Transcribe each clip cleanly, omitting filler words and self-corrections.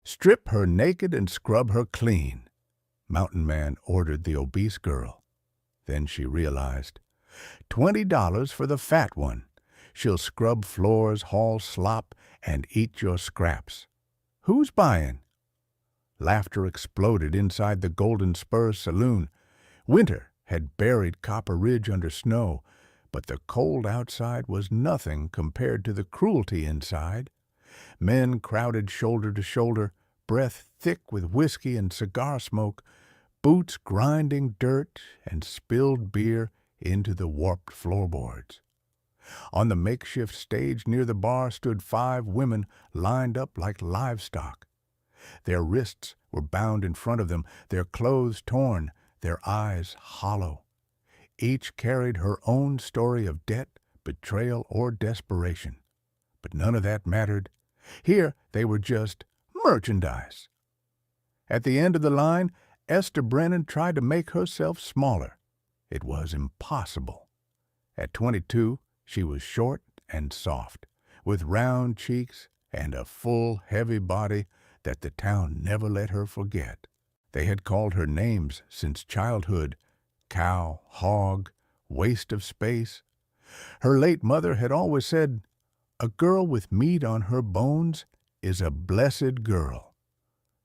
"Strip her naked and scrub her clean," Mountain Man ordered the obese girl. Then she realized. $20 for the fat one. She'll scrub floors, haul slop, and eat your scraps. Who's buying? Laughter exploded inside the Golden Spur saloon. Winter had buried Copper Ridge under snow, but the cold outside was nothing compared to the cruelty inside. Men crowded shoulder to shoulder, breath thick with whiskey and cigar smoke, boots grinding dirt and spilled beer into the warped floorboards. On the makeshift stage near the bar stood 5 women lined up like livestock. Their wrists were bound in front of them, their clothes torn, their eyes hollow. Each carried her own story of debt, betrayal, or desperation. But none of that mattered. Here they were just merchandise. At the end of the line, Esther Brennan tried to make herself smaller. It was impossible. At 22, she was short and soft, with round cheeks and a full, heavy body that the town never let her forget. They had called her names since childhood: cow, hog, waste of space. Her late mother had always said, "A girl with meat on her bones is a blessed girl."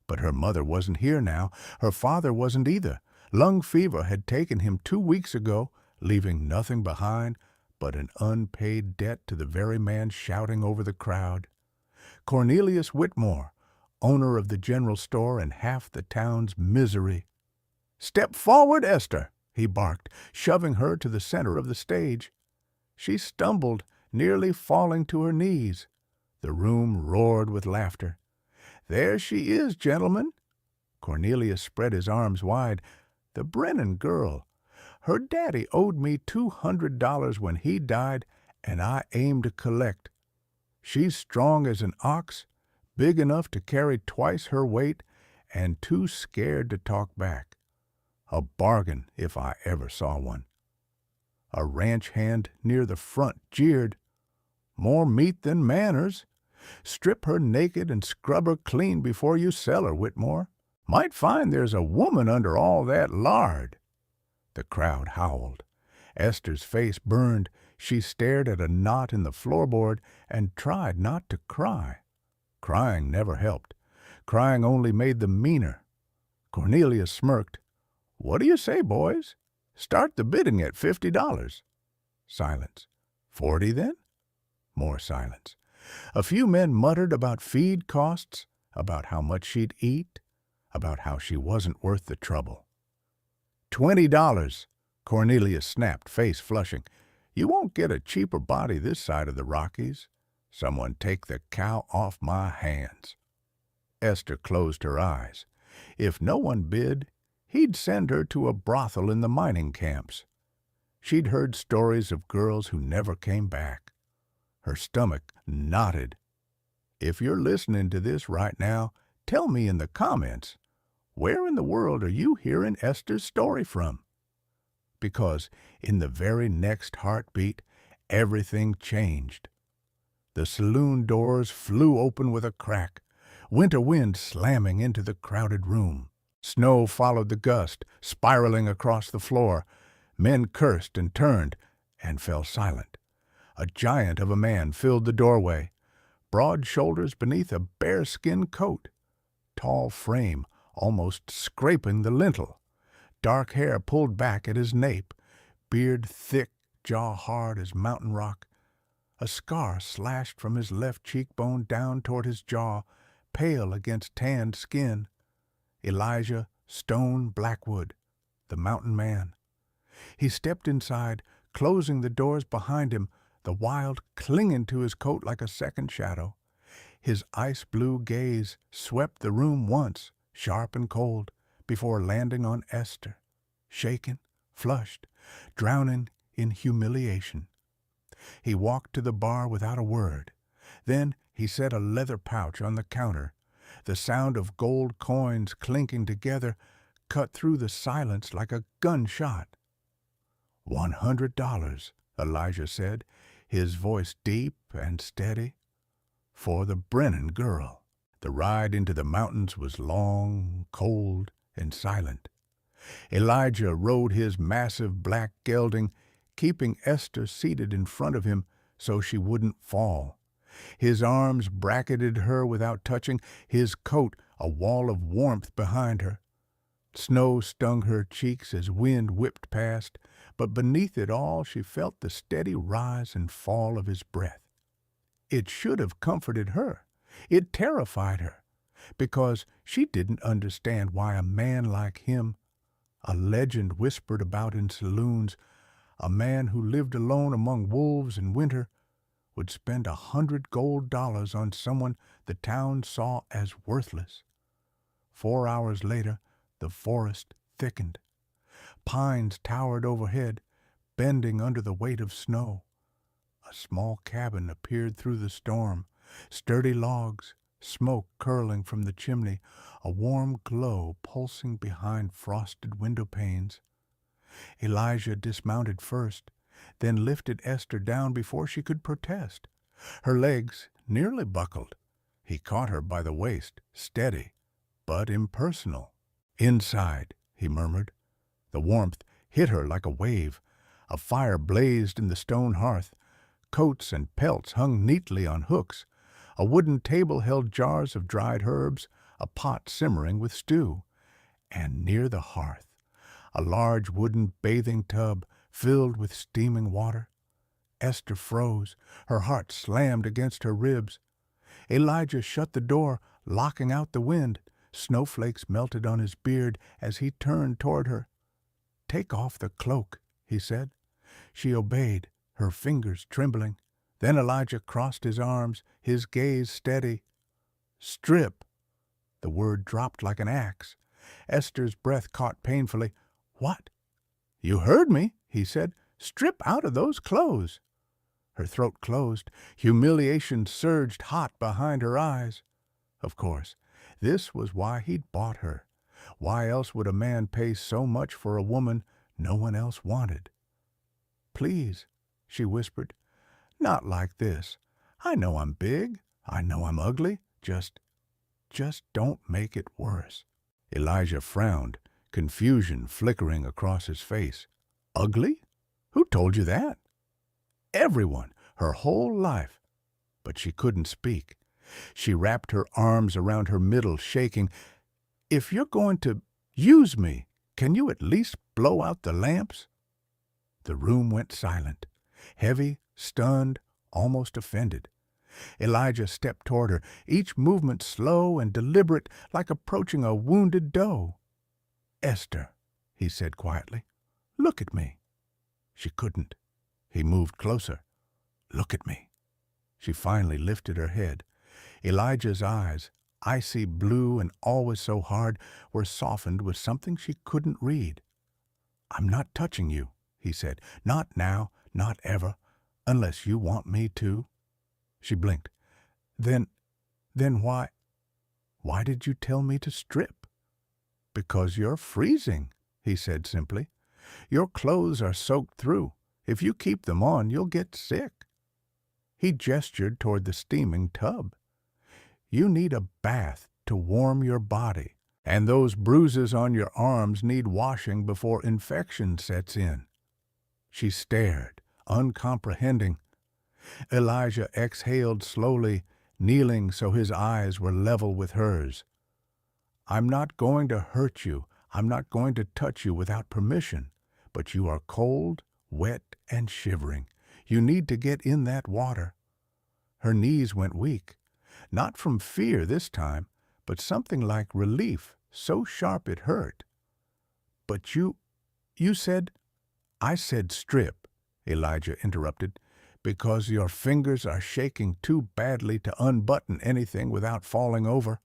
But her mother wasn't here now. Her father wasn't either. Lung fever had taken him 2 weeks ago, leaving nothing behind but an unpaid debt to the very man shouting over the crowd. Cornelius Whitmore, owner of the general store and half the town's misery. "Step forward, Esther," he barked, shoving her to the center of the stage. She stumbled, nearly falling to her knees. The room roared with laughter. "There she is, gentlemen." Cornelius spread his arms wide. "The Brennan girl. Her daddy owed me $200 when he died, and I aim to collect. She's strong as an ox, big enough to carry twice her weight, and too scared to talk back. A bargain if I ever saw one." A ranch hand near the front jeered. "More meat than manners. Strip her naked and scrub her clean before you sell her, Whitmore. Might find there's a woman under all that lard." The crowd howled. Esther's face burned. She stared at a knot in the floorboard and tried not to cry. Crying never helped. Crying only made them meaner. Cornelius smirked. "What do you say, boys? Start the bidding at $50. Silence. "40 then?" More silence. A few men muttered about feed costs, about how much she'd eat, about how she wasn't worth the trouble. $20, Cornelius snapped, face flushing. "You won't get a cheaper body this side of the Rockies. Someone take the cow off my hands." Esther closed her eyes. If no one bid, he'd send her to a brothel in the mining camps. She'd heard stories of girls who never came back. Her stomach knotted. If you're listening to this right now, tell me in the comments, where in the world are you hearing Esther's story from? Because in the very next heartbeat, everything changed. The saloon doors flew open with a crack, winter wind slamming into the crowded room. Snow followed the gust, spiraling across the floor. Men cursed and turned and fell silent. A giant of a man filled the doorway, broad shoulders beneath a bearskin coat, tall frame almost scraping the lintel, dark hair pulled back at his nape, beard thick, jaw hard as mountain rock. A scar slashed from his left cheekbone down toward his jaw, pale against tanned skin. Elijah Stone Blackwood, the mountain man. He stepped inside, closing the doors behind him, the wild clinging to his coat like a second shadow. His ice-blue gaze swept the room once, sharp and cold, before landing on Esther, shaken, flushed, drowning in humiliation. He walked to the bar without a word. Then he set a leather pouch on the counter. The sound of gold coins clinking together cut through the silence like a gunshot. $100, Elijah said, his voice deep and steady. For the Brennan girl. The ride into the mountains was long, cold, and silent. Elijah rode his massive black gelding, keeping Esther seated in front of him so she wouldn't fall. His arms bracketed her without touching, his coat a wall of warmth behind her. Snow stung her cheeks as wind whipped past, but beneath it all she felt the steady rise and fall of his breath. It should have comforted her. It terrified her, because she didn't understand why a man like him, a legend whispered about in saloons, a man who lived alone among wolves in winter, would spend $100 on someone the town saw as worthless. 4 hours later, the forest thickened. Pines towered overhead, bending under the weight of snow. A small cabin appeared through the storm, sturdy logs, smoke curling from the chimney, a warm glow pulsing behind frosted window panes. Elijah dismounted first, then lifted Esther down before she could protest. Her legs nearly buckled. He caught her by the waist, steady, but impersonal. "Inside," he murmured. The warmth hit her like a wave. A fire blazed in the stone hearth. Coats and pelts hung neatly on hooks. A wooden table held jars of dried herbs, a pot simmering with stew. And near the hearth, a large wooden bathing tub filled with steaming water. Esther froze. Her heart slammed against her ribs. Elijah shut the door, locking out the wind. Snowflakes melted on his beard as he turned toward her. "Take off the cloak," he said. She obeyed, her fingers trembling. Then Elijah crossed his arms, his gaze steady. "Strip." The word dropped like an axe. Esther's breath caught painfully. "What?" "You heard me," he said. "Strip out of those clothes." Her throat closed. Humiliation surged hot behind her eyes. Of course, this was why he'd bought her. Why else would a man pay so much for a woman no one else wanted? "Please," she whispered. "Not like this. I know I'm big. I know I'm ugly. Just don't make it worse." Elijah frowned, confusion flickering across his face. "Ugly? Who told you that?" "Everyone, her whole life." But she couldn't speak. She wrapped her arms around her middle, shaking. "If you're going to use me, can you at least blow out the lamps?" The room went silent, heavy, stunned, almost offended. Elijah stepped toward her, each movement slow and deliberate, like approaching a wounded doe. "Esther," he said quietly, "look at me." She couldn't. He moved closer. "Look at me." She finally lifted her head. Elijah's eyes, icy blue and always so hard, were softened with something she couldn't read. "I'm not touching you," he said. "Not now, not ever, unless you want me to." She blinked. Then why did you tell me to strip?" "Because you're freezing," he said simply. "Your clothes are soaked through. If you keep them on, you'll get sick." He gestured toward the steaming tub. "You need a bath to warm your body, and those bruises on your arms need washing before infection sets in." She stared, uncomprehending. Elijah exhaled slowly, kneeling so his eyes were level with hers. "I'm not going to hurt you. I'm not going to touch you without permission. But you are cold, wet, and shivering. You need to get in that water." Her knees went weak. Not from fear this time, but something like relief, so sharp it hurt. "But you said—" "I said strip," Elijah interrupted, "because your fingers are shaking too badly to unbutton anything without falling over."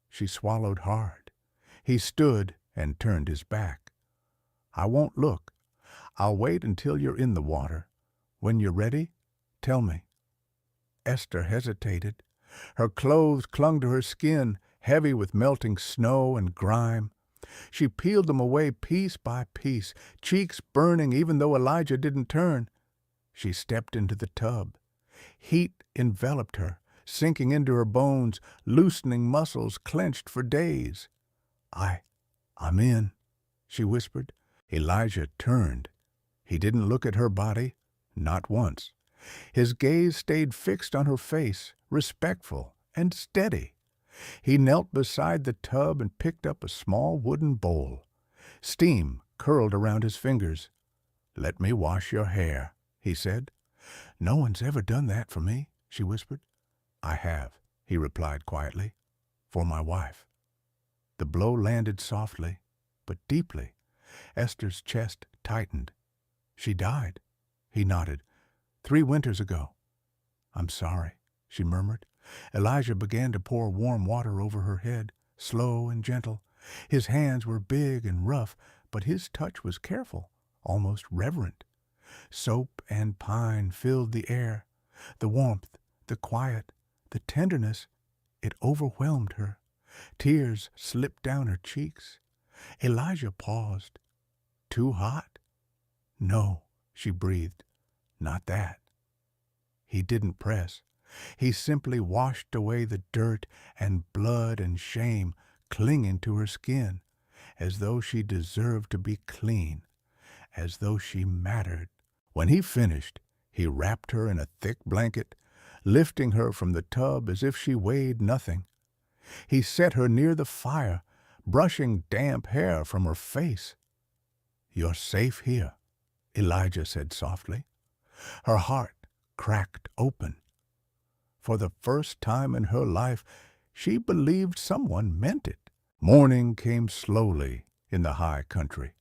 She swallowed hard. He stood and turned his back. "I won't look. I'll wait until you're in the water. When you're ready, tell me." Esther hesitated. Her clothes clung to her skin, heavy with melting snow and grime. She peeled them away piece by piece, cheeks burning even though Elijah didn't turn. She stepped into the tub. Heat enveloped her, sinking into her bones, loosening muscles clenched for days. I'm in, she whispered. Elijah turned. He didn't look at her body, not once. His gaze stayed fixed on her face, respectful and steady. He knelt beside the tub and picked up a small wooden bowl. Steam curled around his fingers. "Let me wash your hair," he said. "No one's ever done that for me," she whispered. "I have," he replied quietly, "for my wife." The blow landed softly, but deeply. Esther's chest tightened. "She died," he nodded. "3 winters ago." "I'm sorry," she murmured. Elijah began to pour warm water over her head, slow and gentle. His hands were big and rough, but his touch was careful, almost reverent. Soap and pine filled the air. The warmth, the quiet, the tenderness, it overwhelmed her. Tears slipped down her cheeks. Elijah paused. "Too hot?" "No," she breathed. "Not that." He didn't press. He simply washed away the dirt and blood and shame clinging to her skin, as though she deserved to be clean, as though she mattered. When he finished, he wrapped her in a thick blanket, lifting her from the tub as if she weighed nothing. He set her near the fire, brushing damp hair from her face. "You're safe here," Elijah said softly. Her heart cracked open. For the first time in her life, she believed someone meant it. Morning came slowly in the high country.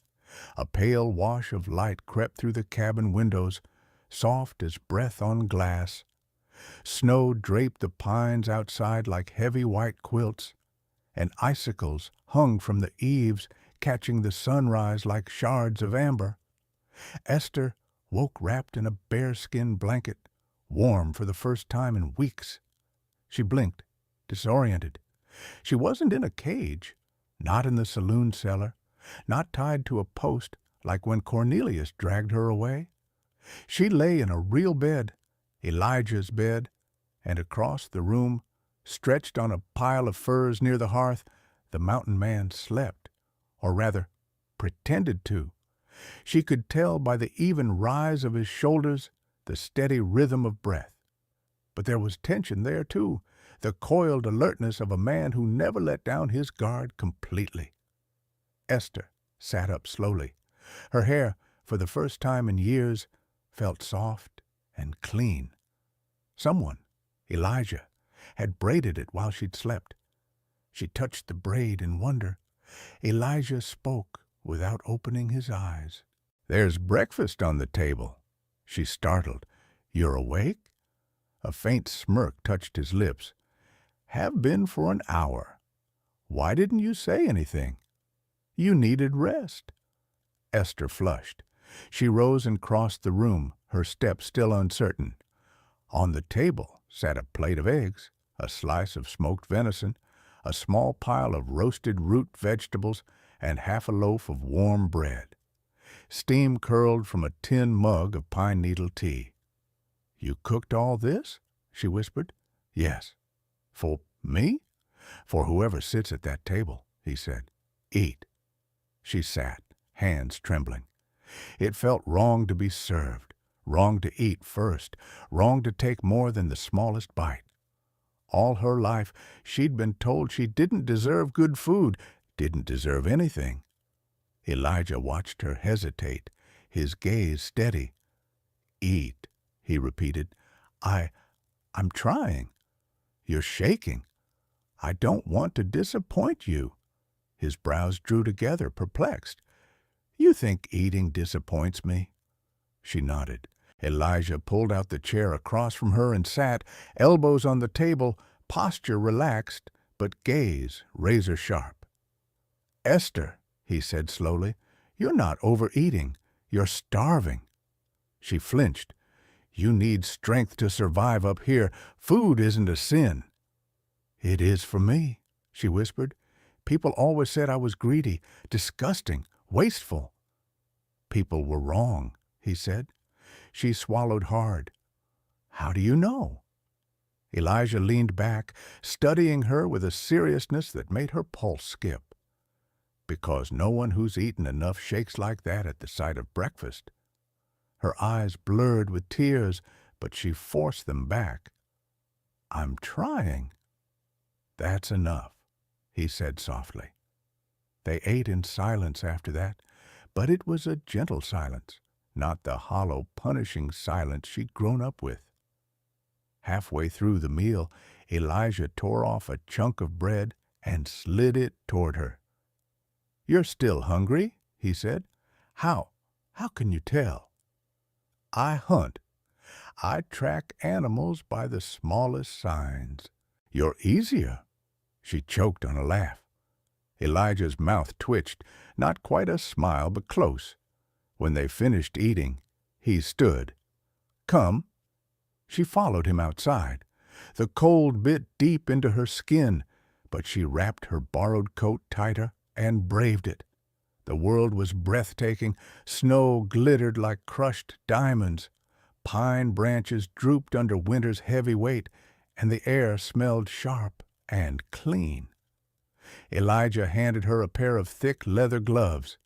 A pale wash of light crept through the cabin windows, soft as breath on glass. Snow draped the pines outside like heavy white quilts, and icicles hung from the eaves, catching the sunrise like shards of amber. Esther woke wrapped in a bearskin blanket, warm for the first time in weeks. She blinked, disoriented. She wasn't in a cage, not in the saloon cellar, not tied to a post like when Cornelius dragged her away. She lay in a real bed, Elijah's bed, and across the room, stretched on a pile of furs near the hearth, the mountain man slept, or rather, pretended to. She could tell by the even rise of his shoulders, the steady rhythm of breath. But there was tension there, too, the coiled alertness of a man who never let down his guard completely. Esther sat up slowly. Her hair, for the first time in years, felt soft and clean. Someone, Elijah, had braided it while she'd slept. She touched the braid in wonder. Elijah spoke without opening his eyes. "There's breakfast on the table." She startled. "You're awake?" A faint smirk touched his lips. "Have been for an hour. Why didn't you say anything?" "You needed rest." Esther flushed. She rose and crossed the room, her step still uncertain. On the table sat a plate of eggs, a slice of smoked venison, a small pile of roasted root vegetables, and half a loaf of warm bread. Steam curled from a tin mug of pine needle tea. "You cooked all this?" she whispered. "Yes." "For me?" "For whoever sits at that table," he said. "Eat." She sat, hands trembling. It felt wrong to be served, wrong to eat first, wrong to take more than the smallest bite. All her life, she'd been told she didn't deserve good food, didn't deserve anything. Elijah watched her hesitate, his gaze steady. "Eat," he repeated. I'm trying." "You're shaking." "I don't want to disappoint you." His brows drew together, perplexed. "You think eating disappoints me?" She nodded. Elijah pulled out the chair across from her and sat, elbows on the table, posture relaxed, but gaze razor sharp. "Esther," he said slowly, "you're not overeating. You're starving." She flinched. "You need strength to survive up here. Food isn't a sin." "It is for me," she whispered. "People always said I was greedy, disgusting, wasteful." "People were wrong," he said. She swallowed hard. "How do you know?" Elijah leaned back, studying her with a seriousness that made her pulse skip. Because no one who's eaten enough shakes like that at the sight of breakfast. Her eyes blurred with tears, but she forced them back. "I'm trying." "That's enough," he said softly. They ate in silence after that, but it was a gentle silence, not the hollow, punishing silence she'd grown up with. Halfway through the meal, Elijah tore off a chunk of bread and slid it toward her. "You're still hungry?" he said. How can you tell?" "I hunt. I track animals by the smallest signs." "You're easier." She choked on a laugh. Elijah's mouth twitched, not quite a smile, but close. When they finished eating, he stood. "Come." She followed him outside. The cold bit deep into her skin, but she wrapped her borrowed coat tighter and braved it. The world was breathtaking. Snow glittered like crushed diamonds. Pine branches drooped under winter's heavy weight, and the air smelled sharp and clean. Elijah handed her a pair of thick leather gloves.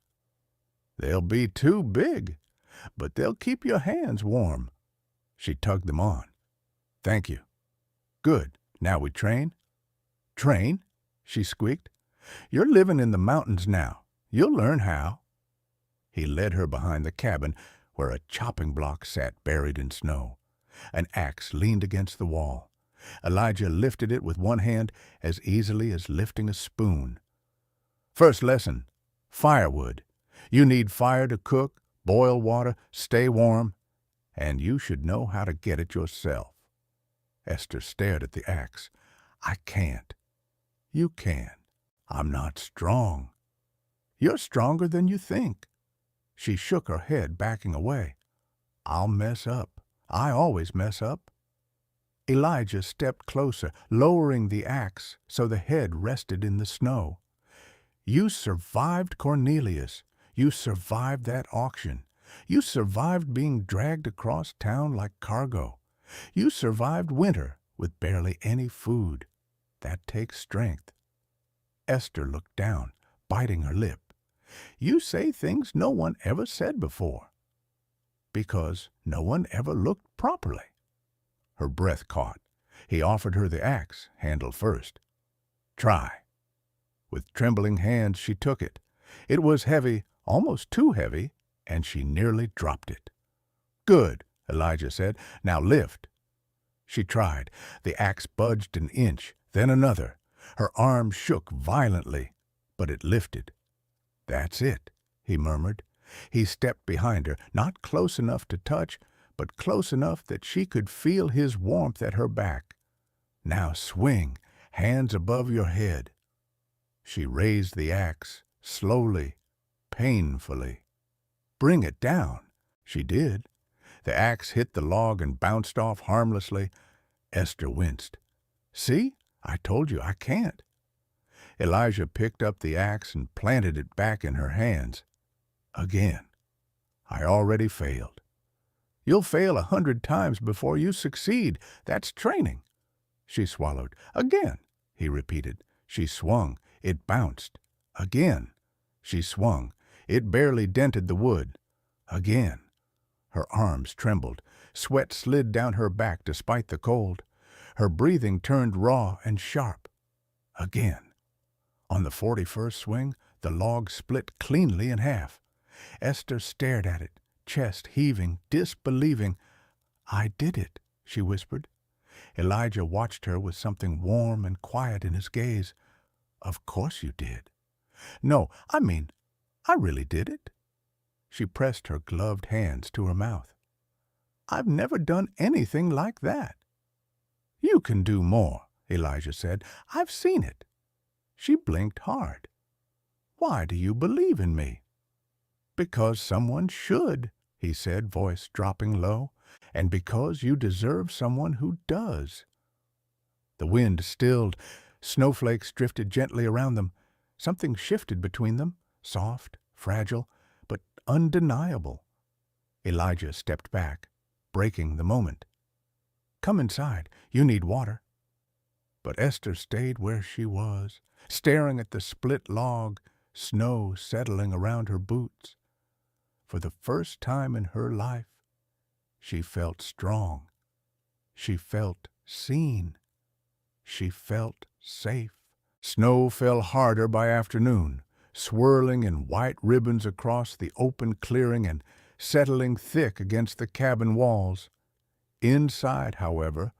"They'll be too big, but they'll keep your hands warm." She tugged them on. "Thank you." "Good. Now we train?" "Train?" she squeaked. "You're living in the mountains now. You'll learn how." He led her behind the cabin, where a chopping block sat buried in snow. An axe leaned against the wall. Elijah lifted it with one hand as easily as lifting a spoon. "First lesson, firewood. You need fire to cook, boil water, stay warm, and you should know how to get it yourself." Esther stared at the axe. "I can't." "You can. I'm not strong." "You're stronger than you think." She shook her head, backing away. "I'll mess up. I always mess up." Elijah stepped closer, lowering the axe so the head rested in the snow. "You survived Cornelius. You survived that auction. You survived being dragged across town like cargo. You survived winter with barely any food. That takes strength." Esther looked down, biting her lip. "You say things no one ever said before." "Because no one ever looked properly." Her breath caught. He offered her the axe, handle first. "Try." With trembling hands she took it. It was heavy, almost too heavy, and she nearly dropped it. "Good," Elijah said. "Now lift." She tried. The axe budged an inch, then another. Her arm shook violently, but it lifted. "That's it," he murmured. He stepped behind her, not close enough to touch, but close enough that she could feel his warmth at her back. "Now swing, hands above your head." She raised the axe, slowly, painfully. "Bring it down." She did. The axe hit the log and bounced off harmlessly. Esther winced. "See? I told you I can't." Elijah picked up the axe and planted it back in her hands. Again. "I already failed." "You'll fail 100 times before you succeed. That's training." She swallowed. "Again," he repeated. She swung. It bounced. Again. She swung. It barely dented the wood. Again. Her arms trembled. Sweat slid down her back despite the cold. Her breathing turned raw and sharp. Again. On the 41st swing, the log split cleanly in half. Esther stared at it, chest heaving, disbelieving. "I did it," she whispered. Elijah watched her with something warm and quiet in his gaze. "Of course you did." "No, I mean, I really did it." She pressed her gloved hands to her mouth. "I've never done anything like that." "You can do more," Elijah said. "I've seen it." She blinked hard. "Why do you believe in me?" "Because someone should," he said, voice dropping low, "and because you deserve someone who does." The wind stilled. Snowflakes drifted gently around them. Something shifted between them, soft, fragile, but undeniable. Elijah stepped back, breaking the moment. Come inside. You need water." But Esther stayed where she was, staring at the split log, snow settling around her boots. For the first time in her life, she felt strong. She felt seen. She felt safe. Snow fell harder by afternoon, swirling in white ribbons across the open clearing and settling thick against the cabin walls. Inside, however,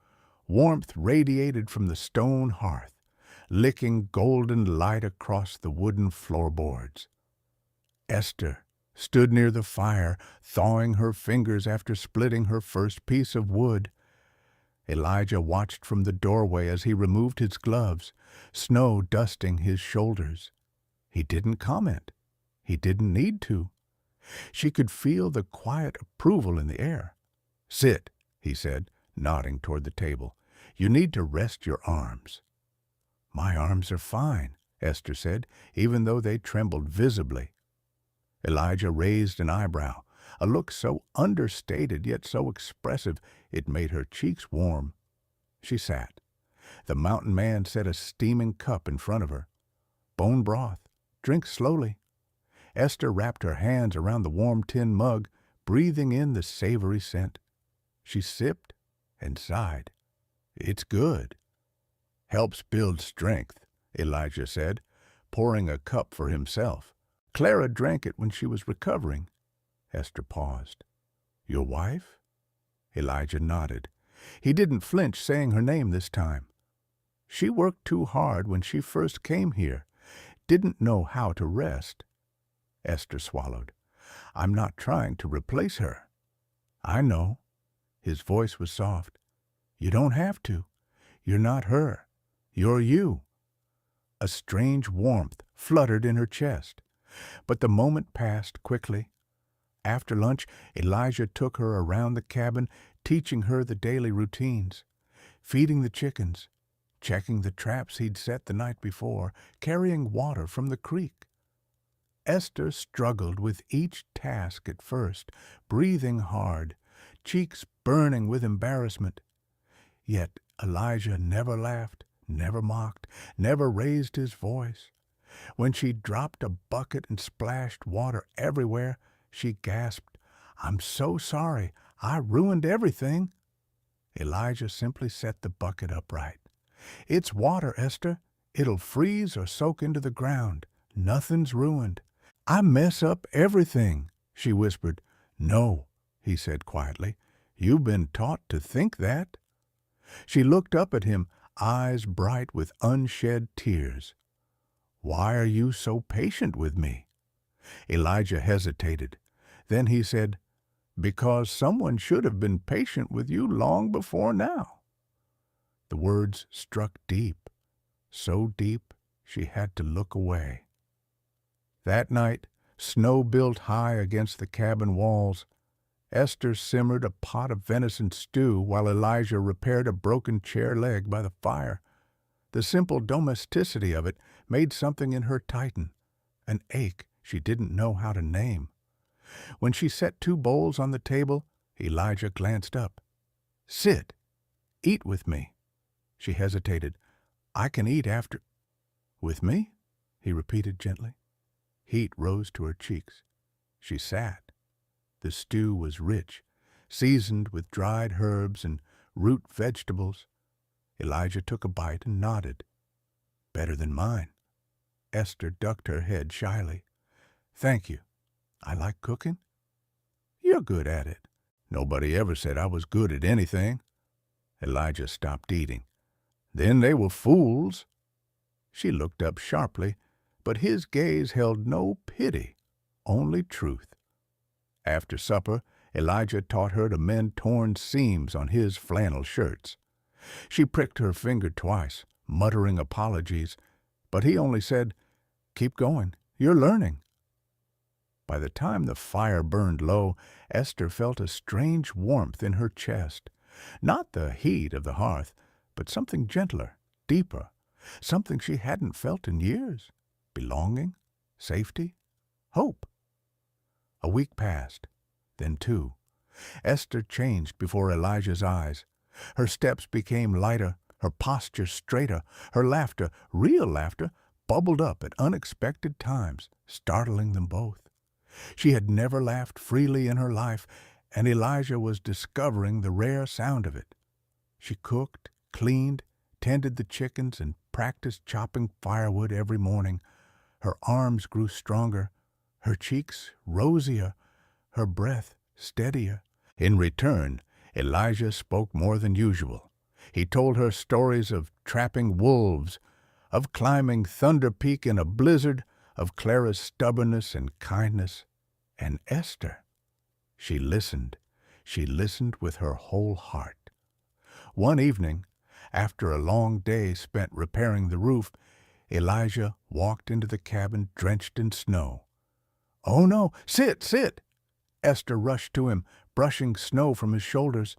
warmth radiated from the stone hearth, licking golden light across the wooden floorboards. Esther stood near the fire, thawing her fingers after splitting her first piece of wood. Elijah watched from the doorway as he removed his gloves, snow dusting his shoulders. He didn't comment. He didn't need to. She could feel the quiet approval in the air. "Sit," he said, nodding toward the table. "You need to rest your arms." "My arms are fine," Esther said, even though they trembled visibly. Elijah raised an eyebrow, a look so understated yet so expressive it made her cheeks warm. She sat. The mountain man set a steaming cup in front of her. "Bone broth. Drink slowly." Esther wrapped her hands around the warm tin mug, breathing in the savory scent. She sipped and sighed. "It's good." "Helps build strength," Elijah said, pouring a cup for himself. "Clara drank it when she was recovering." Esther paused. "Your wife?" Elijah nodded. He didn't flinch saying her name this time. "She worked too hard when she first came here. Didn't know how to rest." Esther swallowed. "I'm not trying to replace her." "I know." His voice was soft. "You don't have to. You're not her. You're you." A strange warmth fluttered in her chest. But the moment passed quickly. After lunch, Elijah took her around the cabin, teaching her the daily routines. Feeding the chickens, checking the traps he'd set the night before, carrying water from the creek. Esther struggled with each task at first, breathing hard, cheeks burning with embarrassment. Yet Elijah never laughed, never mocked, never raised his voice. When she dropped a bucket and splashed water everywhere, she gasped, "I'm so sorry. I ruined everything." Elijah simply set the bucket upright. "It's water, Esther. It'll freeze or soak into the ground. Nothing's ruined." "I mess up everything," she whispered. "No," he said quietly. "You've been taught to think that." She looked up at him, eyes bright with unshed tears. "Why are you so patient with me?" Elijah hesitated. Then he said, "Because someone should have been patient with you long before now." The words struck deep, so deep she had to look away. That night, snow built high against the cabin walls. Esther simmered a pot of venison stew while Elijah repaired a broken chair leg by the fire. The simple domesticity of it made something in her tighten, an ache she didn't know how to name. When she set 2 bowls on the table, Elijah glanced up. "Sit. Eat with me." She hesitated. "I can eat after—" "With me?" he repeated gently. Heat rose to her cheeks. She sat. The stew was rich, seasoned with dried herbs and root vegetables. Elijah took a bite and nodded. "Better than mine." Esther ducked her head shyly. "Thank you. I like cooking." "You're good at it." "Nobody ever said I was good at anything." Elijah stopped eating. "Then they were fools." She looked up sharply, but his gaze held no pity, only truth. After supper, Elijah taught her to mend torn seams on his flannel shirts. She pricked her finger twice, muttering apologies, but he only said, "Keep going. You're learning." By the time the fire burned low, Esther felt a strange warmth in her chest. Not the heat of the hearth, but something gentler, deeper, something she hadn't felt in years. Belonging, safety, hope. A week passed, then 2. Esther changed before Elijah's eyes. Her steps became lighter, her posture straighter, her laughter, real laughter, bubbled up at unexpected times, startling them both. She had never laughed freely in her life, and Elijah was discovering the rare sound of it. She cooked, cleaned, tended the chickens, and practiced chopping firewood every morning. Her arms grew stronger, her cheeks rosier, her breath steadier. In return, Elijah spoke more than usual. He told her stories of trapping wolves, of climbing Thunder Peak in a blizzard, of Clara's stubbornness and kindness. And Esther, she listened. She listened with her whole heart. One evening, after a long day spent repairing the roof, Elijah walked into the cabin drenched in snow. "Oh, no, sit, sit!" Esther rushed to him, brushing snow from his shoulders.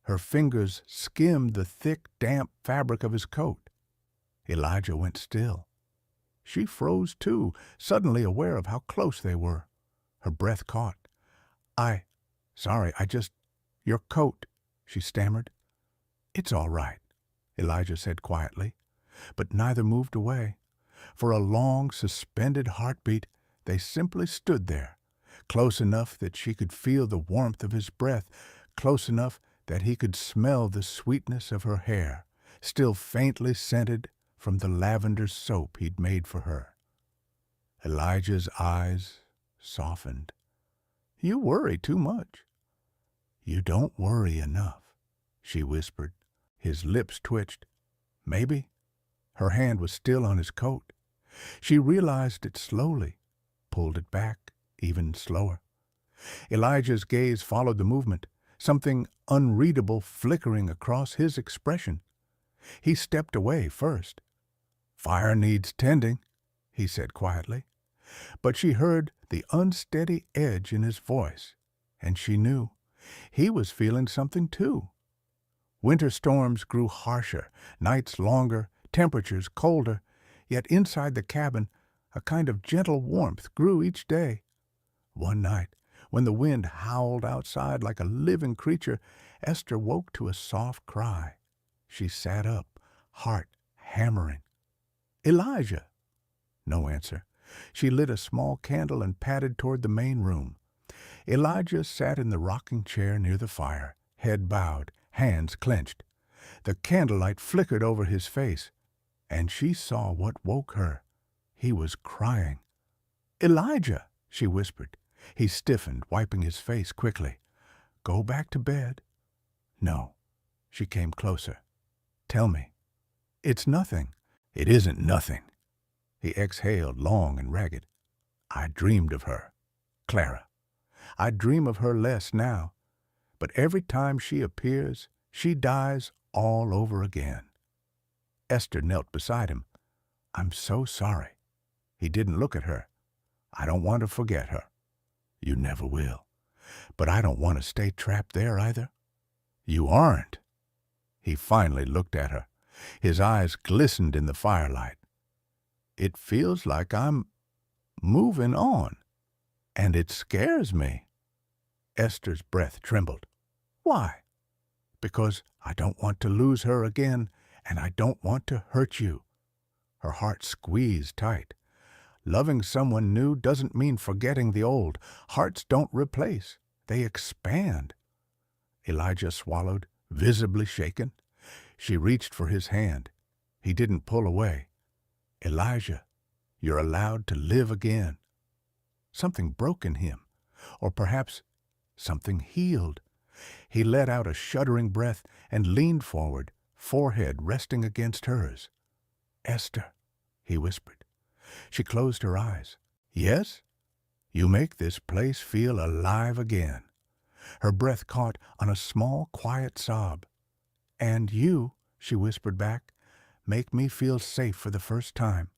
Her fingers skimmed the thick, damp fabric of his coat. Elijah went still. She froze too, suddenly aware of how close they were. Her breath caught. Sorry, your coat," she stammered. "It's all right," Elijah said quietly, but neither moved away. For a long, suspended heartbeat, they simply stood there, close enough that she could feel the warmth of his breath, close enough that he could smell the sweetness of her hair, still faintly scented from the lavender soap he'd made for her. Elijah's eyes softened. "You worry too much." "You don't worry enough," she whispered. His lips twitched. "Maybe." Her hand was still on his coat. She realized it slowly, pulled it back even slower. Elijah's gaze followed the movement, something unreadable flickering across his expression. He stepped away first. "Fire needs tending," he said quietly. But she heard the unsteady edge in his voice, and she knew he was feeling something too. Winter storms grew harsher, nights longer, temperatures colder, yet inside the cabin a kind of gentle warmth grew each day. One night, when the wind howled outside like a living creature, Esther woke to a soft cry. She sat up, heart hammering. "Elijah!" No answer. She lit a small candle and padded toward the main room. Elijah sat in the rocking chair near the fire, head bowed, hands clenched. The candlelight flickered over his face, and she saw what woke her. He was crying. "Elijah!" she whispered. He stiffened, wiping his face quickly. "Go back to bed." "No." She came closer. "Tell me." "It's nothing." "It isn't nothing." He exhaled, long and ragged. "I dreamed of her. Clara. I dream of her less now, but every time she appears, she dies all over again." Esther knelt beside him. "I'm so sorry." He didn't look at her. "I don't want to forget her." "You never will." "But I don't want to stay trapped there either." "You aren't." He finally looked at her. His eyes glistened in the firelight. "It feels like I'm moving on, and it scares me." Esther's breath trembled. "Why?" "Because I don't want to lose her again, and I don't want to hurt you." Her heart squeezed tight. Loving someone new doesn't mean forgetting the old. Hearts don't replace, they expand. Elijah swallowed, visibly shaken. She reached for his hand. He didn't pull away. "Elijah, you're allowed to live again." Something broke in him, or perhaps something healed. He let out a shuddering breath and leaned forward, forehead resting against hers. "Esther," he whispered. She closed her eyes. "Yes? You make this place feel alive again." Her breath caught on a small, quiet sob. "And you," she whispered back, "make me feel safe for the first time."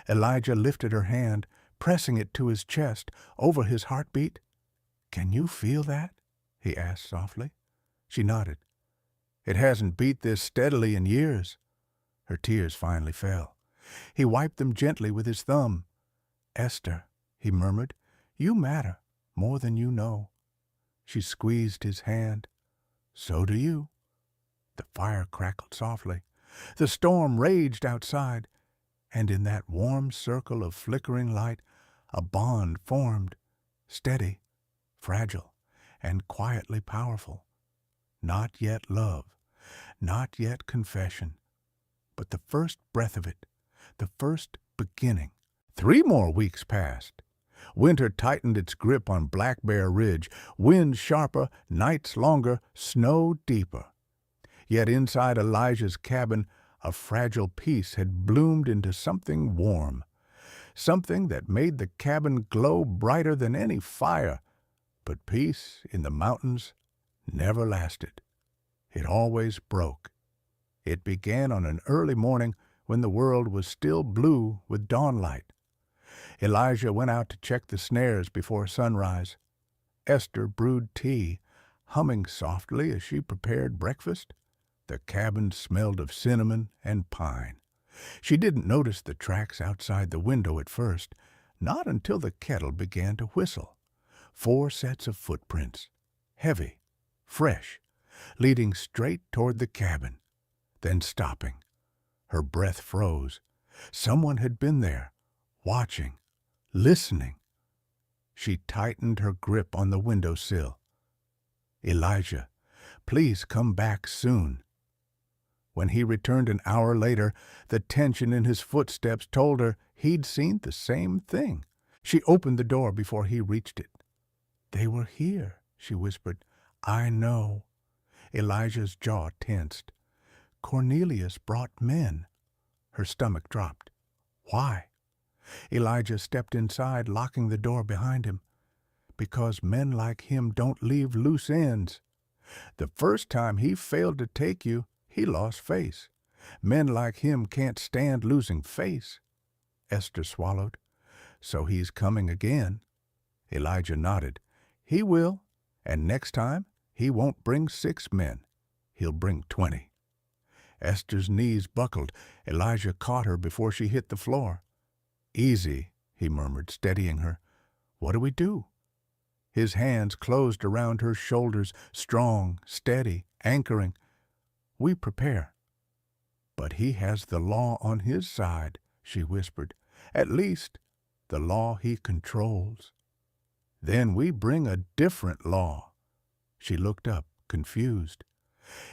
Elijah lifted her hand, pressing it to his chest, over his heartbeat. "Can you feel that?" he asked softly. She nodded. "It hasn't beat this steadily in years." Her tears finally fell. He wiped them gently with his thumb. "Esther," he murmured, "you matter more than you know." She squeezed his hand. "So do you." The fire crackled softly. The storm raged outside, and in that warm circle of flickering light, a bond formed, steady, fragile, and quietly powerful. Not yet love, not yet confession, but the first breath of it, the first beginning. 3 more weeks passed. Winter tightened its grip on Black Bear Ridge, winds sharper, nights longer, snow deeper. Yet inside Elijah's cabin, a fragile peace had bloomed into something warm, something that made the cabin glow brighter than any fire. But peace in the mountains never lasted. It always broke. It began on an early morning when the world was still blue with dawnlight. Elijah went out to check the snares before sunrise. Esther brewed tea, humming softly as she prepared breakfast. The cabin smelled of cinnamon and pine. She didn't notice the tracks outside the window at first, not until the kettle began to whistle. 4 sets of footprints, heavy, fresh, leading straight toward the cabin, then stopping. Her breath froze. Someone had been there, watching, listening. She tightened her grip on the windowsill. Elijah, please come back soon. When he returned an hour later, the tension in his footsteps told her he'd seen the same thing. She opened the door before he reached it. They were here, she whispered. I know. Elijah's jaw tensed. Cornelius brought men. Her stomach dropped. Why? Elijah stepped inside, locking the door behind him. Because men like him don't leave loose ends. The first time he failed to take you, he lost face. Men like him can't stand losing face. Esther swallowed. So he's coming again. Elijah nodded. He will, and next time he won't bring 6 men. He'll bring 20. Esther's knees buckled. Elijah caught her before she hit the floor. Easy, he murmured, steadying her. What do we do? His hands closed around her shoulders, strong, steady, anchoring. We prepare. But he has the law on his side, she whispered. At least, the law he controls. Then we bring a different law. She looked up, confused.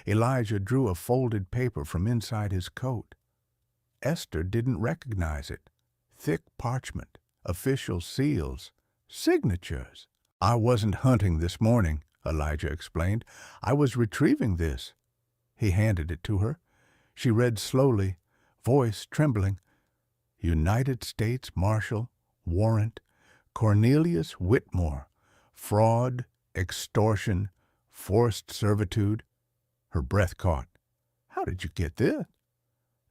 Elijah drew a folded paper from inside his coat. Esther didn't recognize it. Thick parchment, official seals, signatures. I wasn't hunting this morning, Elijah explained. I was retrieving this. He handed it to her. She read slowly, voice trembling. United States Marshal, warrant, Cornelius Whitmore, fraud, extortion, forced servitude. Her breath caught. How did you get this?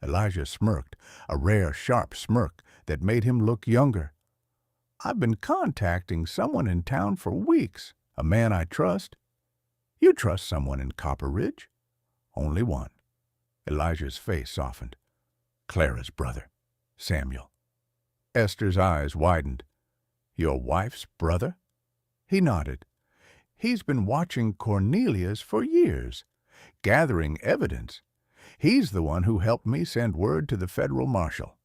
Elijah smirked, a rare, sharp smirk that made him look younger. I've been contacting someone in town for weeks, a man I trust. You trust someone in Copper Ridge? Only one. Elijah's face softened. Clara's brother, Samuel. Esther's eyes widened. Your wife's brother? He nodded. He's been watching Cornelius for years, gathering evidence. He's the one who helped me send word to the federal marshal.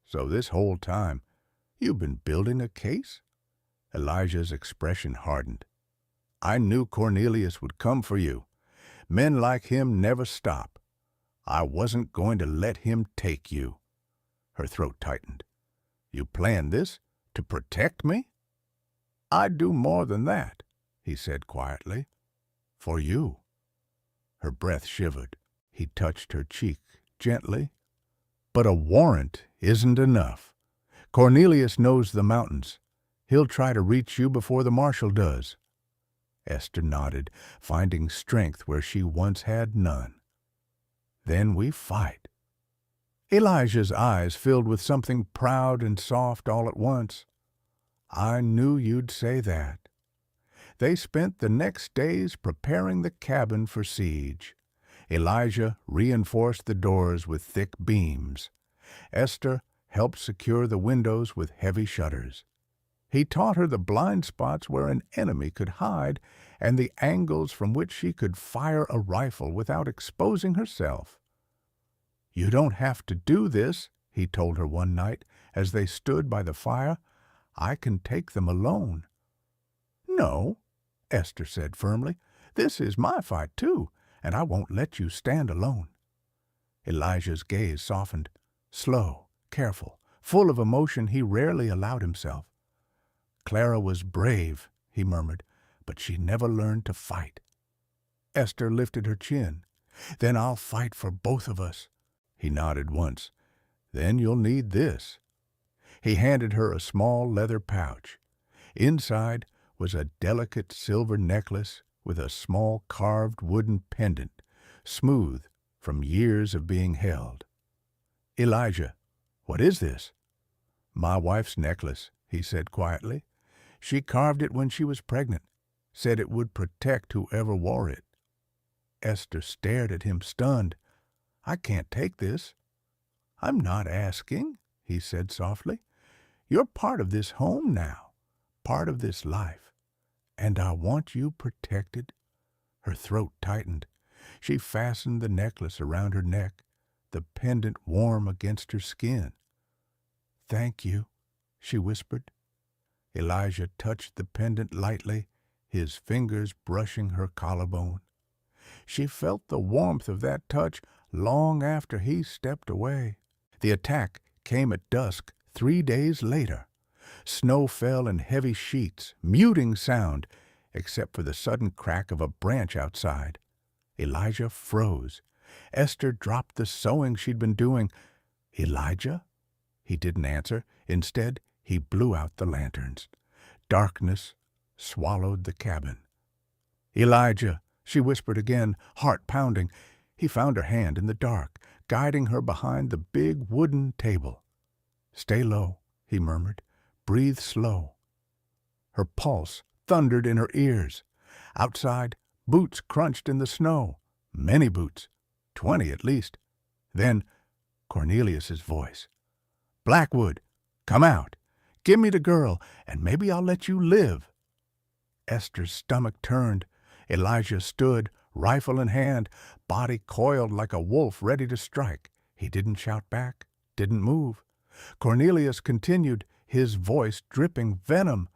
So this whole time, you've been building a case? Elijah's expression hardened. I knew Cornelius would come for you. Men like him never stop. I wasn't going to let him take you. Her throat tightened. You planned this to protect me? I'd do more than that, he said quietly. For you. Her breath shivered. He touched her cheek gently. But a warrant isn't enough. Cornelius knows the mountains. He'll try to reach you before the marshal does. Esther nodded, finding strength where she once had none. Then we fight. Elijah's eyes filled with something proud and soft all at once. I knew you'd say that. They spent the next days preparing the cabin for siege. Elijah reinforced the doors with thick beams. Esther helped secure the windows with heavy shutters. He taught her the blind spots where an enemy could hide and the angles from which she could fire a rifle without exposing herself. "You don't have to do this," he told her one night as they stood by the fire. "I can take them alone." "No," Esther said firmly. "This is my fight, too, and I won't let you stand alone." Elijah's gaze softened, slow, careful, full of emotion he rarely allowed himself. "Clara was brave," he murmured, "but she never learned to fight." Esther lifted her chin. "Then I'll fight for both of us." He nodded once. "Then you'll need this." He handed her a small leather pouch. Inside was a delicate silver necklace with a small carved wooden pendant, smooth from years of being held. "Elijah, what is this?" "My wife's necklace," he said quietly. "She carved it when she was pregnant, said it would protect whoever wore it." Esther stared at him, stunned. "I can't take this." "I'm not asking," he said softly. "You're part of this home now, part of this life, and I want you protected." Her throat tightened. She fastened the necklace around her neck, the pendant warm against her skin. "Thank you," she whispered. Elijah touched the pendant lightly, his fingers brushing her collarbone. She felt the warmth of that touch long after he stepped away. The attack came at dusk 3 days later. Snow fell in heavy sheets, muting sound, except for the sudden crack of a branch outside. Elijah froze. Esther dropped the sewing she'd been doing. "Elijah?" He didn't answer. Instead, he blew out the lanterns. Darkness swallowed the cabin. "Elijah," she whispered again, heart pounding. He found her hand in the dark, guiding her behind the big wooden table. "Stay low," he murmured. "Breathe slow." Her pulse thundered in her ears. Outside, boots crunched in the snow. Many boots, 20 at least. Then Cornelius's voice. "Blackwood, come out. Give me the girl, and maybe I'll let you live." Esther's stomach turned. Elijah stood, rifle in hand, body coiled like a wolf ready to strike. He didn't shout back, didn't move. Cornelius continued, his voice dripping venom.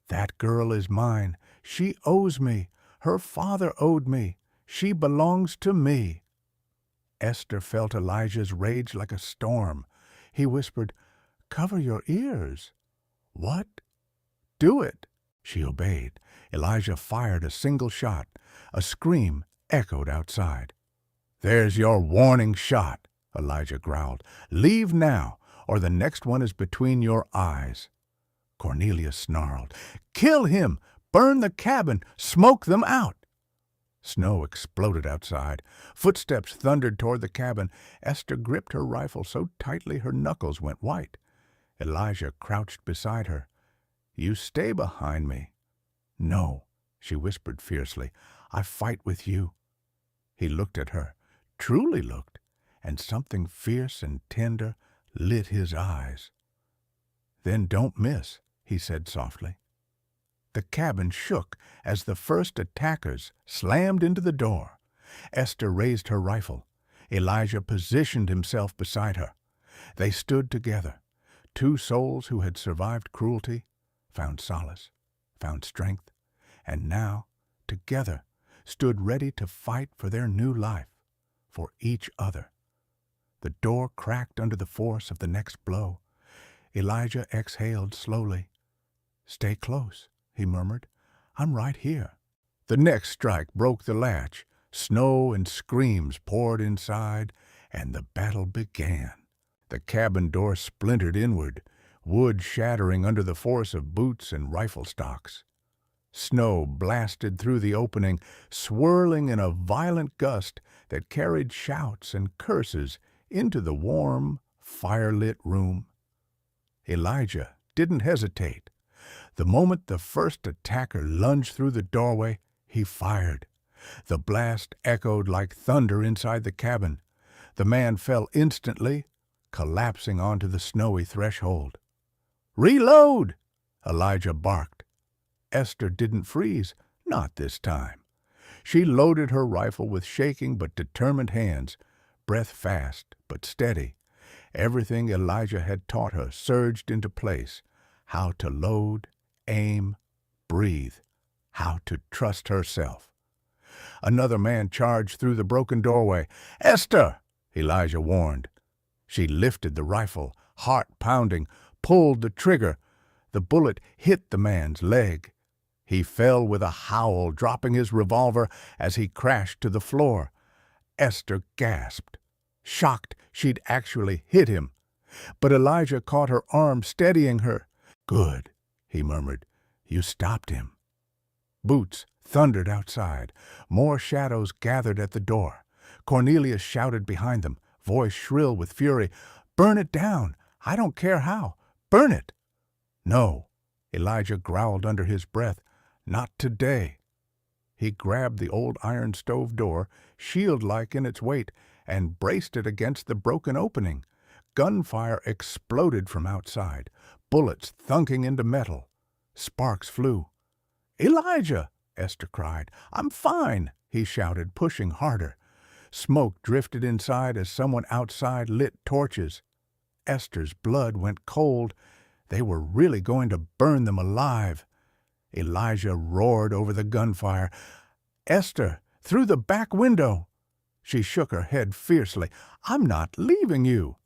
"That girl is mine. She owes me. Her father owed me. She belongs to me." Esther felt Elijah's rage like a storm. He whispered, "Cover your ears." "What?" "Do it." She obeyed. Elijah fired a single shot. A scream echoed outside. "There's your warning shot," Elijah growled. "Leave now, or the next one is between your eyes." Cornelius snarled, "Kill him! Burn the cabin! Smoke them out!" Snow exploded outside. Footsteps thundered toward the cabin. Esther gripped her rifle so tightly her knuckles went white. Elijah crouched beside her. "You stay behind me." "No," she whispered fiercely. "I fight with you." He looked at her, truly looked, and something fierce and tender lit his eyes. "Then don't miss," he said softly. The cabin shook as the first attackers slammed into the door. Esther raised her rifle. Elijah positioned himself beside her. They stood together, two souls who had survived cruelty, found solace, found strength, and now, together, stood ready to fight for their new life, for each other. The door cracked under the force of the next blow. Elijah exhaled slowly. "Stay close," he murmured. "I'm right here." The next strike broke the latch. Snow and screams poured inside, and the battle began. The cabin door splintered inward, wood shattering under the force of boots and rifle stocks. Snow blasted through the opening, swirling in a violent gust that carried shouts and curses into the warm, fire-lit room. Elijah didn't hesitate. The moment the first attacker lunged through the doorway, he fired. The blast echoed like thunder inside the cabin. The man fell instantly, collapsing onto the snowy threshold. "Reload!" Elijah barked. Esther didn't freeze, not this time. She loaded her rifle with shaking but determined hands, breath fast but steady. Everything Elijah had taught her surged into place. How to load, aim, breathe. How to trust herself. Another man charged through the broken doorway. "Esther!" Elijah warned. She lifted the rifle, heart pounding, pulled the trigger. The bullet hit the man's leg. He fell with a howl, dropping his revolver as he crashed to the floor. Esther gasped, shocked she'd actually hit him. But Elijah caught her arm, steadying her. "Good," he murmured. "You stopped him." Boots thundered outside. More shadows gathered at the door. Cornelius shouted behind them, voice shrill with fury. "Burn it down! I don't care how! Burn it!" "No," Elijah growled under his breath. "Not today." He grabbed the old iron stove door, shield-like in its weight, and braced it against the broken opening. Gunfire exploded from outside, bullets thunking into metal. Sparks flew. "Elijah!" Esther cried. "I'm fine," he shouted, pushing harder. Smoke drifted inside as someone outside lit torches. Esther's blood went cold. They were really going to burn them alive. Elijah roared over the gunfire. "Esther, through the back window!" She shook her head fiercely. "I'm not leaving you."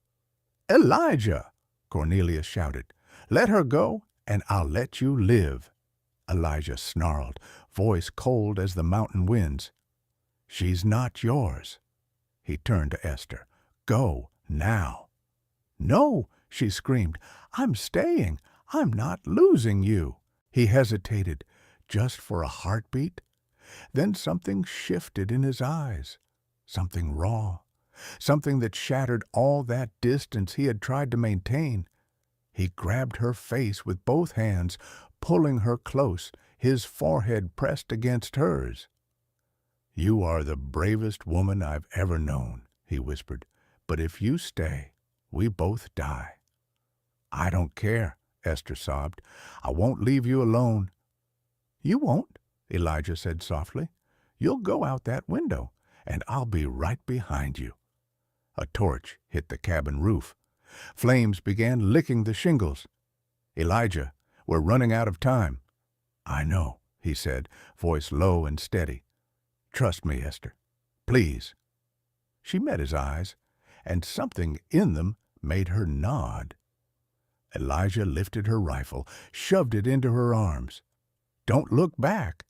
"Elijah!" Cornelius shouted. "Let her go, and I'll let you live." Elijah snarled, voice cold as the mountain winds. "She's not yours." He turned to Esther. "Go, now." "No," she screamed. "I'm staying. I'm not losing you." He hesitated, just for a heartbeat. Then something shifted in his eyes, something raw, something that shattered all that distance he had tried to maintain. He grabbed her face with both hands, pulling her close, his forehead pressed against hers. "You are the bravest woman I've ever known," he whispered. "But if you stay, we both die." "I don't care," Esther sobbed. "I won't leave you alone." "You won't," Elijah said softly. "You'll go out that window, and I'll be right behind you." A torch hit the cabin roof. Flames began licking the shingles. "Elijah, we're running out of time." "I know," he said, voice low and steady. "Trust me, Esther. Please." She met his eyes, and something in them made her nod. Elijah lifted her rifle, shoved it into her arms. "Don't look back."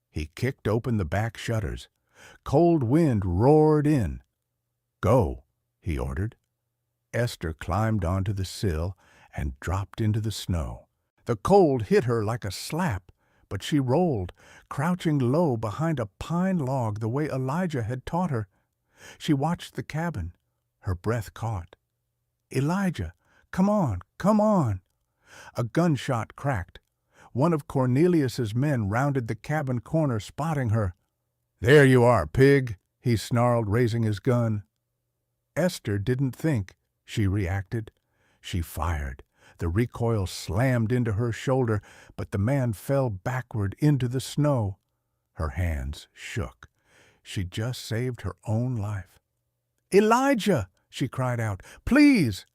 He kicked open the back shutters. Cold wind roared in. "Go," he ordered. Esther climbed onto the sill and dropped into the snow. The cold hit her like a slap, but she rolled, crouching low behind a pine log the way Elijah had taught her. She watched the cabin, her breath caught. "Elijah, come on, come on." A gunshot cracked. One of Cornelius's men rounded the cabin corner, spotting her. "There you are, pig," he snarled, raising his gun. Esther didn't think. She reacted. She fired. The recoil slammed into her shoulder, but the man fell backward into the snow. Her hands shook. She just saved her own life. "Elijah!" she cried out. "Please!"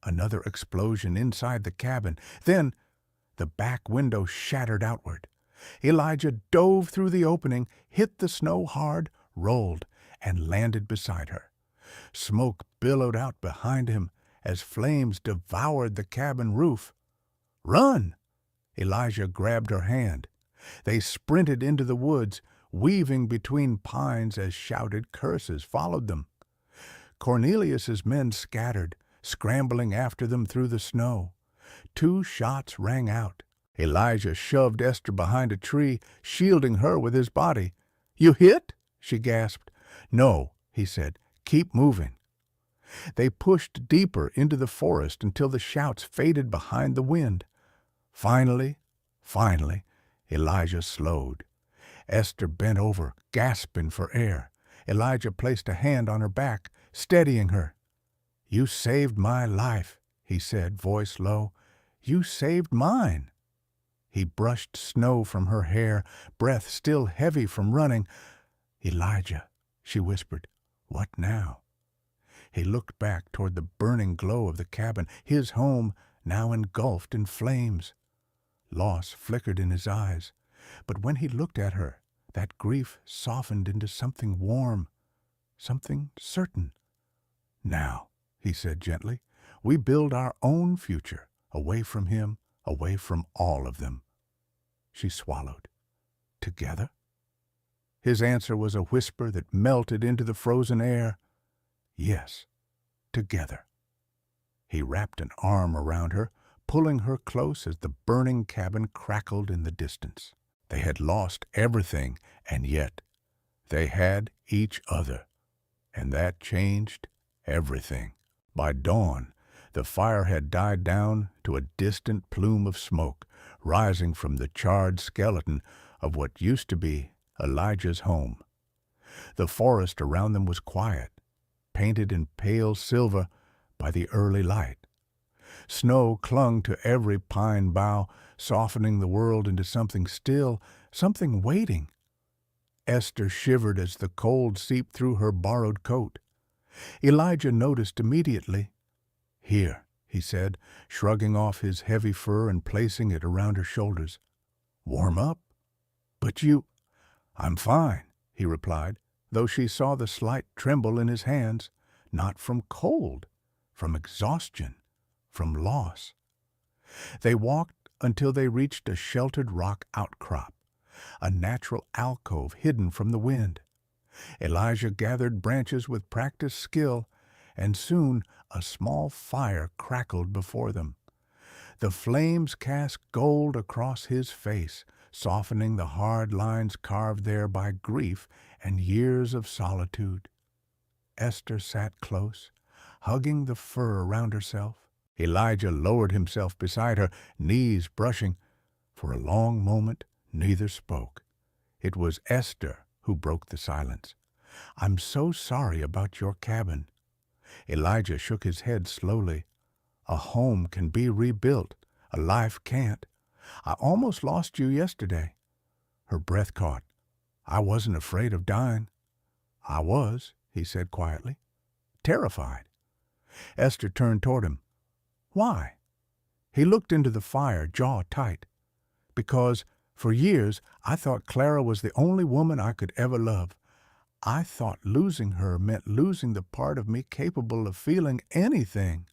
Another explosion inside the cabin. Then the back window shattered outward. Elijah dove through the opening, hit the snow hard, rolled, and landed beside her. Smoke billowed out behind him as flames devoured the cabin roof. "Run!" Elijah grabbed her hand. They sprinted into the woods, weaving between pines as shouted curses followed them. Cornelius's men scattered, scrambling after them through the snow. 2 shots rang out. Elijah shoved Esther behind a tree, shielding her with his body. "You hit?" she gasped. "No," he said. "Keep moving." They pushed deeper into the forest until the shouts faded behind the wind. Finally, Elijah slowed. Esther bent over, gasping for air. Elijah placed a hand on her back, steadying her. "You saved my life," he said, voice low. "You saved mine." He brushed snow from her hair, breath still heavy from running. "Elijah," she whispered, "what now?" He looked back toward the burning glow of the cabin, his home now engulfed in flames. Loss flickered in his eyes, but when he looked at her, that grief softened into something warm, something certain. "Now," he said gently, "we build our own future, away from him, away from all of them." She swallowed. "Together?" His answer was a whisper that melted into the frozen air. "Yes, together." He wrapped an arm around her, pulling her close as the burning cabin crackled in the distance. They had lost everything, and yet they had each other, and that changed everything. By dawn, the fire had died down to a distant plume of smoke, rising from the charred skeleton of what used to be Elijah's home. The forest around them was quiet, painted in pale silver by the early light. Snow clung to every pine bough, softening the world into something still, something waiting. Esther shivered as the cold seeped through her borrowed coat. Elijah noticed immediately. "Here," he said, shrugging off his heavy fur and placing it around her shoulders. "Warm up?" "But you—" "I'm fine," he replied, though she saw the slight tremble in his hands, not from cold, from exhaustion, from loss. They walked until they reached a sheltered rock outcrop, a natural alcove hidden from the wind. Elijah gathered branches with practiced skill, and soon a small fire crackled before them. The flames cast gold across his face, softening the hard lines carved there by grief and years of solitude. Esther sat close, hugging the fur around herself. Elijah lowered himself beside her, knees brushing. For a long moment, neither spoke. It was Esther who broke the silence. "I'm so sorry about your cabin." Elijah shook his head slowly. "A home can be rebuilt. A life can't. I almost lost you yesterday." Her breath caught. "I wasn't afraid of dying." "I was," he said quietly. "Terrified." Esther turned toward him. "Why?" He looked into the fire, jaw tight. "Because, for years, I thought Clara was the only woman I could ever love. I thought losing her meant losing the part of me capable of feeling anything."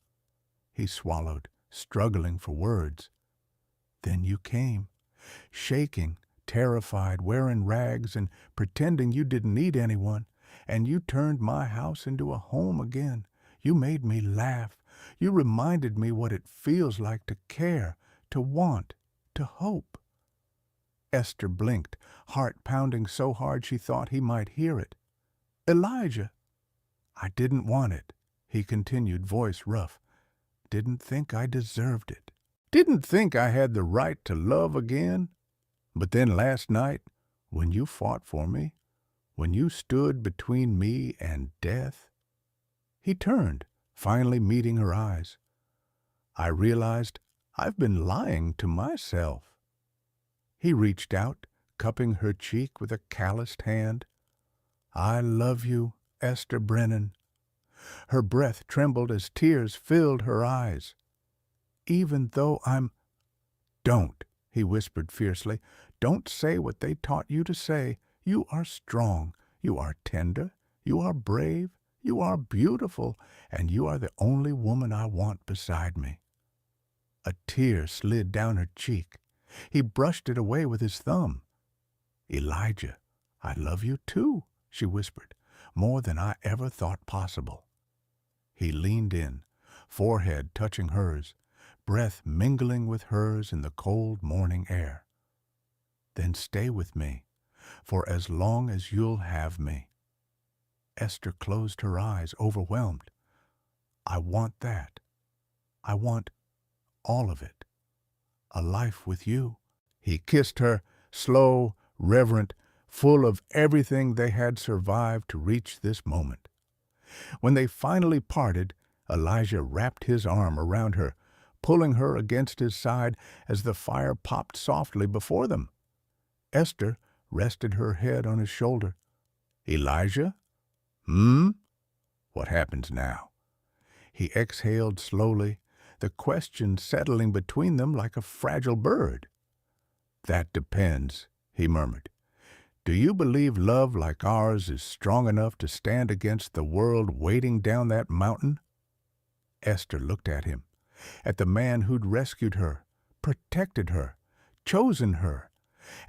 He swallowed, struggling for words. "Then you came, shaking, terrified, wearing rags, and pretending you didn't need anyone, and you turned my house into a home again. You made me laugh. You reminded me what it feels like to care, to want, to hope." Esther blinked, heart pounding so hard she thought he might hear it. "Elijah!" "I didn't want it," he continued, voice rough. "Didn't think I deserved it. Didn't think I had the right to love again. But then last night, when you fought for me, when you stood between me and death—" He turned, finally meeting her eyes. "I realized I've been lying to myself." He reached out, cupping her cheek with a calloused hand. "I love you, Esther Brennan." Her breath trembled as tears filled her eyes. "Even though I'm—" "Don't," he whispered fiercely. "Don't say what they taught you to say. You are strong. You are tender. You are brave. You are beautiful. And you are the only woman I want beside me." A tear slid down her cheek. He brushed it away with his thumb. "Elijah, I love you too," she whispered, "more than I ever thought possible." He leaned in, forehead touching hers, breath mingling with hers in the cold morning air. "Then stay with me, for as long as you'll have me." Esther closed her eyes, overwhelmed. "I want that. I want all of it. A life with you." He kissed her, slow, reverent, full of everything they had survived to reach this moment. When they finally parted, Elijah wrapped his arm around her, pulling her against his side as the fire popped softly before them. Esther rested her head on his shoulder. "Elijah? Hmm? What happens now?" He exhaled slowly, the question settling between them like a fragile bird. "That depends," he murmured. "Do you believe love like ours is strong enough to stand against the world waiting down that mountain?" Esther looked at him, at the man who'd rescued her, protected her, chosen her,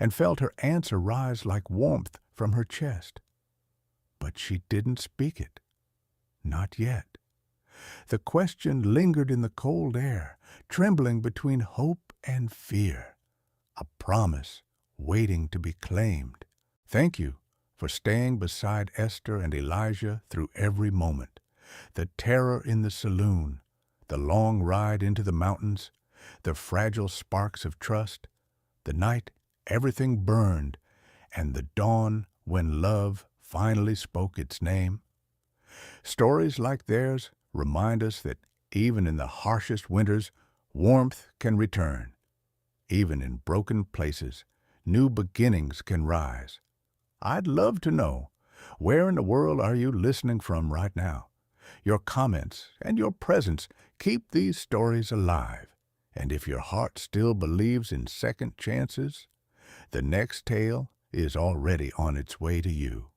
and felt her answer rise like warmth from her chest. But she didn't speak it. Not yet. The question lingered in the cold air, trembling between hope and fear. A promise waiting to be claimed. "Thank you for staying beside Esther and Elijah through every moment. The terror in the saloon, the long ride into the mountains, the fragile sparks of trust, the night everything burned, and the dawn when love finally spoke its name. Stories like theirs remind us that even in the harshest winters, warmth can return. Even in broken places, new beginnings can rise. I'd love to know, where in the world are you listening from right now? Your comments and your presence keep these stories alive. And if your heart still believes in second chances, the next tale is already on its way to you.